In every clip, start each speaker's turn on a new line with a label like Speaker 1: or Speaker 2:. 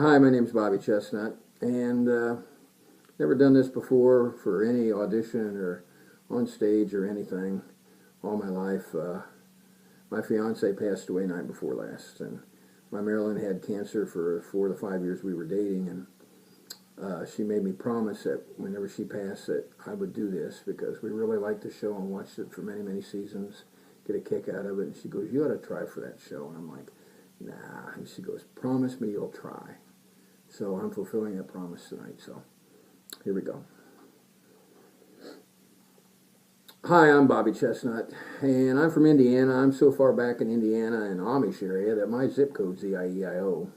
Speaker 1: Hi, my name's Bobby Chestnut, and never done this before for any audition or on stage or anything all my life. My fiance passed away night before last, and my Marilyn had cancer for 4 to 5 years we were dating, and she made me promise that whenever she passed that I would do this because we really liked the show and watched it for many, many seasons, get a kick out of it. And she goes, "You ought to try for that show." And I'm like, "Nah." And she goes, "Promise me you'll try." So I'm fulfilling that promise tonight. So here we go. Hi, I'm Bobby Chestnut, and I'm from Indiana. I'm so far back in Indiana and Amish area that my zip code's EIEIO.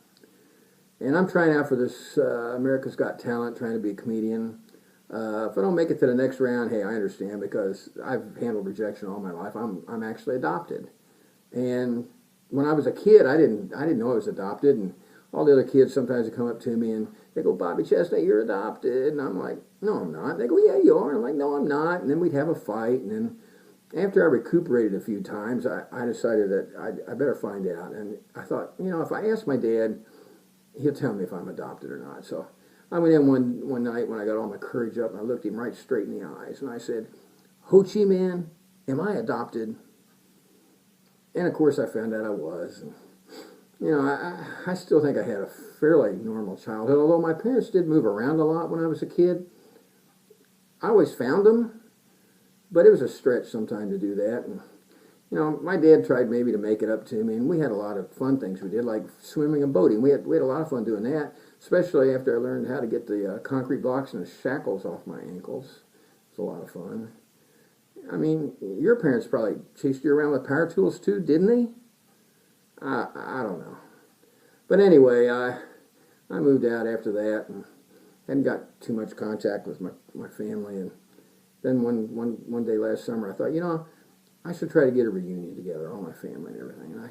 Speaker 1: And I'm trying out for this America's Got Talent, trying to be a comedian. If I don't make it to the next round, hey, I understand because I've handled rejection all my life. I'm actually adopted. And when I was a kid, I didn't know I was adopted, and all the other kids sometimes would come up to me and they go, "Bobby Chestnut, you're adopted." And I'm like, "No, I'm not." They go, "Yeah, you are." And I'm like, "No, I'm not." And then we'd have a fight. And then after I recuperated a few times, I decided that I better find out. And I thought, if I ask my dad, he'll tell me if I'm adopted or not. So I went in one night when I got all my courage up, and I looked him right straight in the eyes. And I said, "Ho Chi Man, am I adopted?" And of course I found out I was. And I still think I had a fairly normal childhood, although my parents did move around a lot when I was a kid. I always found them, but it was a stretch sometime to do that. And, my dad tried maybe to make it up to me, and we had a lot of fun things we did, like swimming and boating. We had a lot of fun doing that, especially after I learned how to get the concrete blocks and the shackles off my ankles. It was a lot of fun. I mean, your parents probably chased you around with power tools too, didn't they? I don't know. But anyway, I moved out after that and hadn't got too much contact with my family. And then one day last summer, I thought, I should try to get a reunion together, all my family and everything. And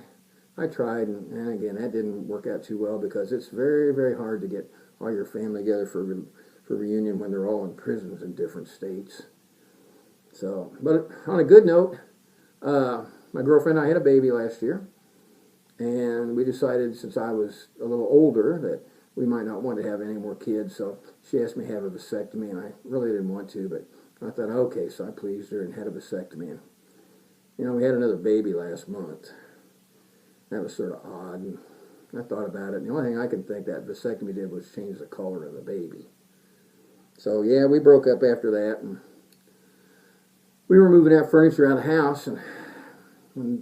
Speaker 1: I tried, and again, that didn't work out too well because it's very, very hard to get all your family together for reunion when they're all in prisons in different states. So, but on a good note, my girlfriend and I had a baby last year. And we decided, since I was a little older, that we might not want to have any more kids. So she asked me to have a vasectomy, and I really didn't want to. But I thought, okay, so I pleased her and had a vasectomy. And, we had another baby last month. That was sort of odd. And I thought about it. And the only thing I could think that vasectomy did was change the color of the baby. So, yeah, we broke up after that. And we were moving out furniture out of the house. And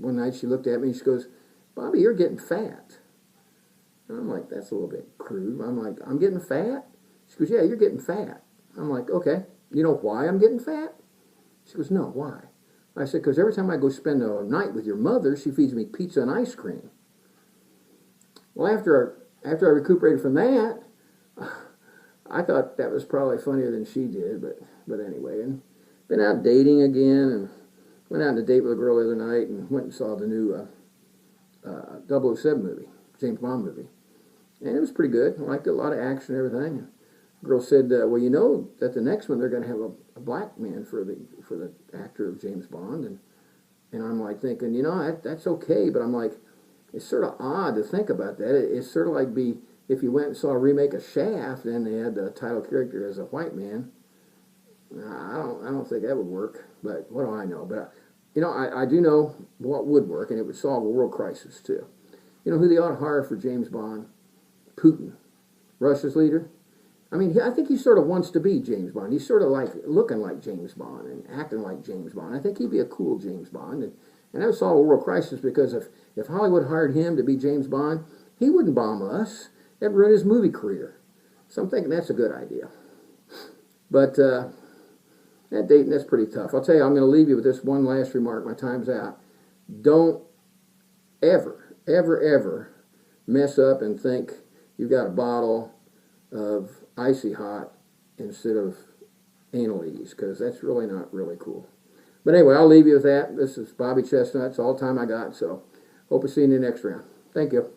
Speaker 1: one night she looked at me and she goes, "Bobby, you're getting fat." And I'm like, that's a little bit crude. I'm like, "I'm getting fat?" She goes, "Yeah, you're getting fat." I'm like, "Okay, you know why I'm getting fat?" She goes, "No, why?" I said, "Because every time I go spend a night with your mother, she feeds me pizza and ice cream." Well, after I recuperated from that, I thought that was probably funnier than she did, but anyway, and been out dating again, and went out on a date with a girl the other night, and went and saw the new 007 movie, James Bond movie. And it was pretty good. I liked it, a lot of action and everything. And the girl said, "Well, you know that the next one they're going to have a black man for the actor of James Bond." And I'm like thinking, that's okay, but I'm like, it's sort of odd to think about that. It's sort of like if you went and saw a remake of Shaft and they had the title character as a white man. I don't think that would work, but what do I know? But I do know what would work, and it would solve a world crisis, too. You know who they ought to hire for James Bond? Putin, Russia's leader. I mean, I think he sort of wants to be James Bond. He's sort of like looking like James Bond and acting like James Bond. I think he'd be a cool James Bond, and that would solve a world crisis because if Hollywood hired him to be James Bond, he wouldn't bomb us. That'd ruin his movie career. So I'm thinking that's a good idea. But that dating, that's pretty tough. I'll tell you, I'm going to leave you with this one last remark. My time's out. Don't ever, ever, ever mess up and think you've got a bottle of icy hot instead of anal ease, because that's really not really cool. But anyway, I'll leave you with that. This is Bobby Chestnut. It's all the time I got, so hope to see you in the next round. Thank you.